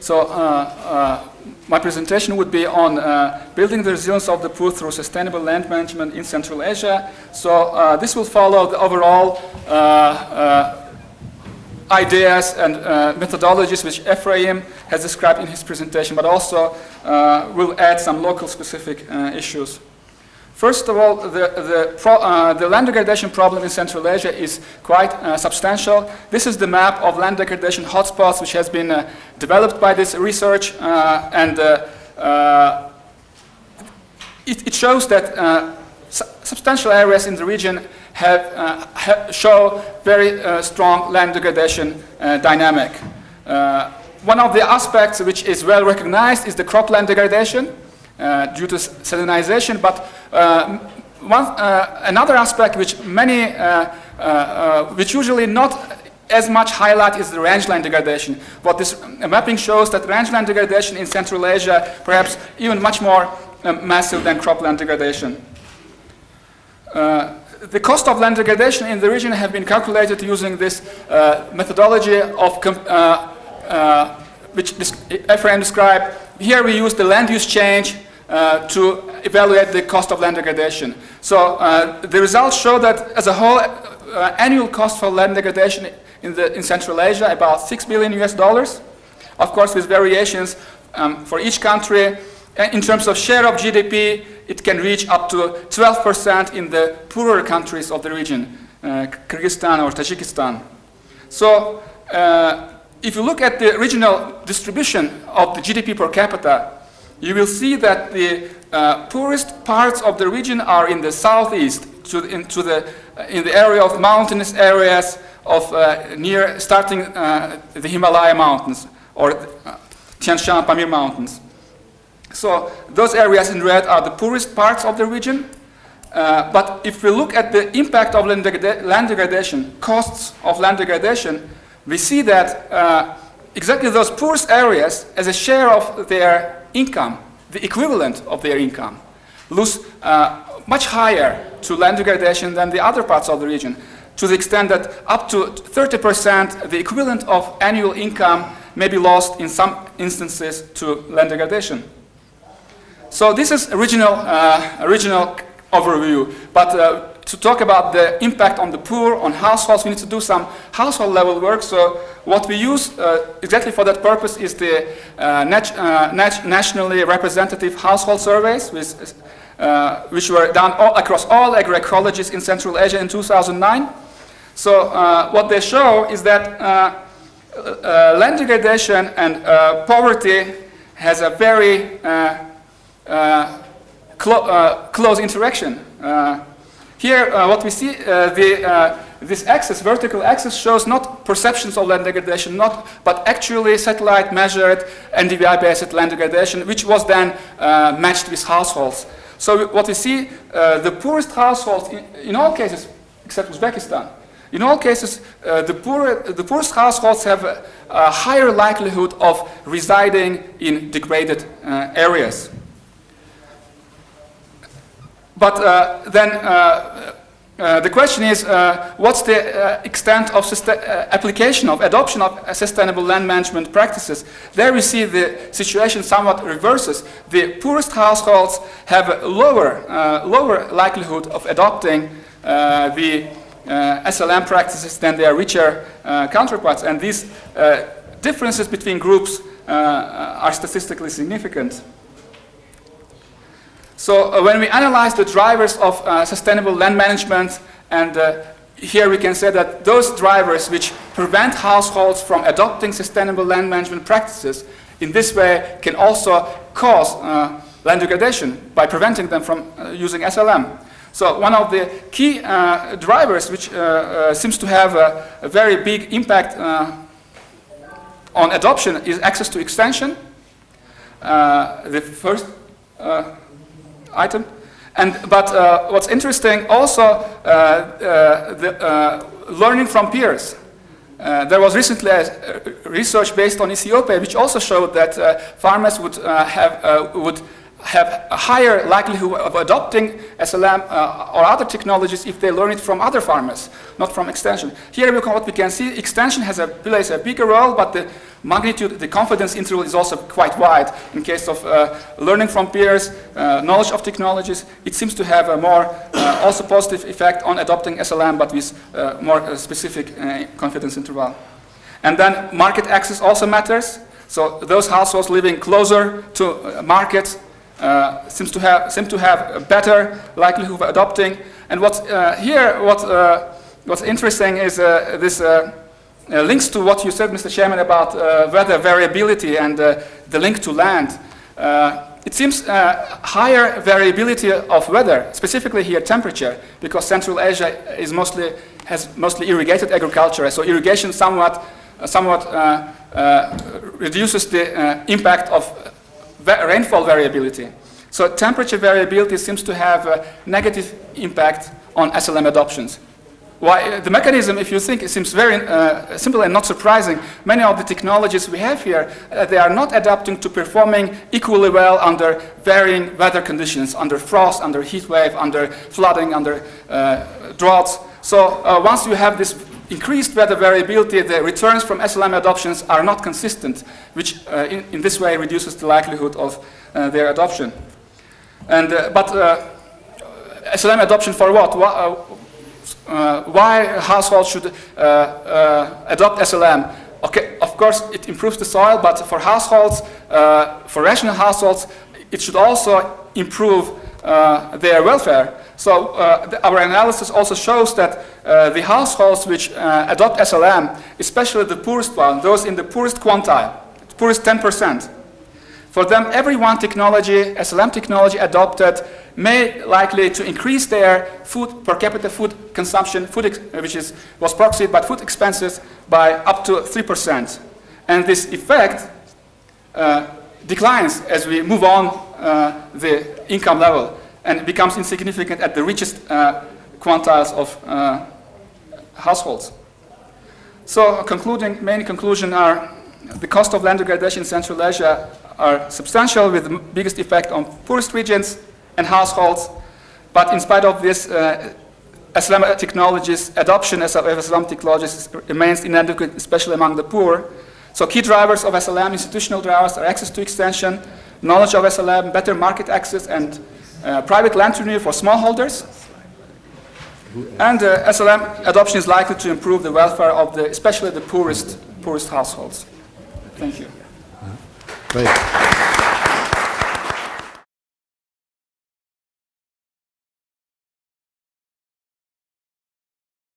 So my presentation would be on building the resilience of the poor through sustainable land management in Central Asia. So this will follow the overall ideas and methodologies which Ephraim has described in his presentation, but also will add some local specific issues. First of all, the land degradation problem in Central Asia is quite substantial. This is the map of land degradation hotspots which has been developed by this research, and it shows that substantial areas in the region show very strong land degradation dynamic. One of the aspects which is well recognized is the cropland degradation due to salinization, but another aspect which which usually not as much highlight is the rangeland degradation. What this mapping shows that rangeland degradation in Central Asia perhaps even much more massive than cropland degradation. The cost of land degradation in the region have been calculated using this methodology of which Ephraim described. Here we use the land use change to evaluate the cost of land degradation. So the results show that as a whole, annual cost for land degradation in Central Asia about $6 billion US. Of course, with variations for each country. In terms of share of GDP, it can reach up to 12% in the poorer countries of the region, Kyrgyzstan or Tajikistan. So if you look at the regional distribution of the GDP per capita, you will see that the poorest parts of the region are in the southeast, in the area of mountainous areas of starting the Himalaya mountains or Tian Shan Pamir mountains. So those areas in red are the poorest parts of the region. But if we look at the impact of land degradation, costs of land degradation, we see that exactly those poorest areas, as a share of their income, the equivalent of their income, lose much higher to land degradation than the other parts of the region, to the extent that up to 30%, the equivalent of annual income may be lost in some instances to land degradation. So this is a regional overview, but to talk about the impact on the poor, on households, we need to do some household level work. So what we use exactly for that purpose is the nationally representative household surveys, which were done across all agroecologies in Central Asia in 2009. So what they show is that land degradation and poverty has a very close interaction. Here, what we see, this axis, vertical axis, shows not perceptions of land degradation, but actually satellite measured NDVI-based land degradation, which was then matched with households. So what we see, the poorest households, in all cases, except Uzbekistan, in all cases, the poorest households have a higher likelihood of residing in degraded areas. But then the question is, what's the extent of application of adoption of sustainable land management practices? There we see the situation somewhat reverses. The poorest households have a lower likelihood of adopting the SLM practices than their richer counterparts, and these differences between groups are statistically significant. So when we analyze the drivers of sustainable land management, and here we can say that those drivers which prevent households from adopting sustainable land management practices in this way can also cause land degradation by preventing them from using SLM. So one of the key drivers which seems to have a very big impact on adoption is access to extension, the first item. But what's interesting also, the learning from peers. There was recently a research based on Ethiopia which also showed that farmers would have a higher likelihood of adopting SLM or other technologies if they learn it from other farmers, not from extension. Here what we can see, extension plays a bigger role, but the magnitude, the confidence interval is also quite wide. In case of learning from peers, knowledge of technologies, it seems to have a more also positive effect on adopting SLM, but with more specific confidence interval. And then market access also matters. So those households living closer to markets seem to have a better likelihood of adopting. And what's interesting is this links to what you said, Mr. Chairman, about weather variability and the link to land. It seems higher variability of weather, specifically here temperature, because Central Asia has mostly irrigated agriculture, so irrigation somewhat reduces the impact of rainfall variability. So temperature variability seems to have a negative impact on SLM adoptions. Why? The mechanism, if you think, it seems very simple and not surprising. Many of the technologies we have here, they are not adapting to performing equally well under varying weather conditions, under frost, under heat wave, under flooding, under droughts. So once you have this increased weather variability, the returns from SLM adoptions are not consistent, which in this way reduces the likelihood of their adoption. And but SLM adoption for what? Why households should adopt SLM? Okay, of course it improves the soil, but for households, for rational households, it should also improve their welfare. So our analysis also shows that the households which adopt SLM, especially the poorest one, those in the poorest quantile, poorest 10%, for them every one technology, SLM technology adopted, may likely to increase their food per capita food consumption, which was proxied by food expenses by up to 3%. And this effect declines as we move on the income level, and becomes insignificant at the richest quantiles of households. So main conclusion are the cost of land degradation in Central Asia are substantial, with the biggest effect on poorest regions and households. But in spite of this, SLM technologies, adoption of SLM technologies remains inadequate, especially among the poor. So key drivers of SLM, institutional drivers, are access to extension, knowledge of SLM, better market access, and private land renewal for smallholders. And SLM adoption is likely to improve the welfare of especially the poorest households. Thank you. Great.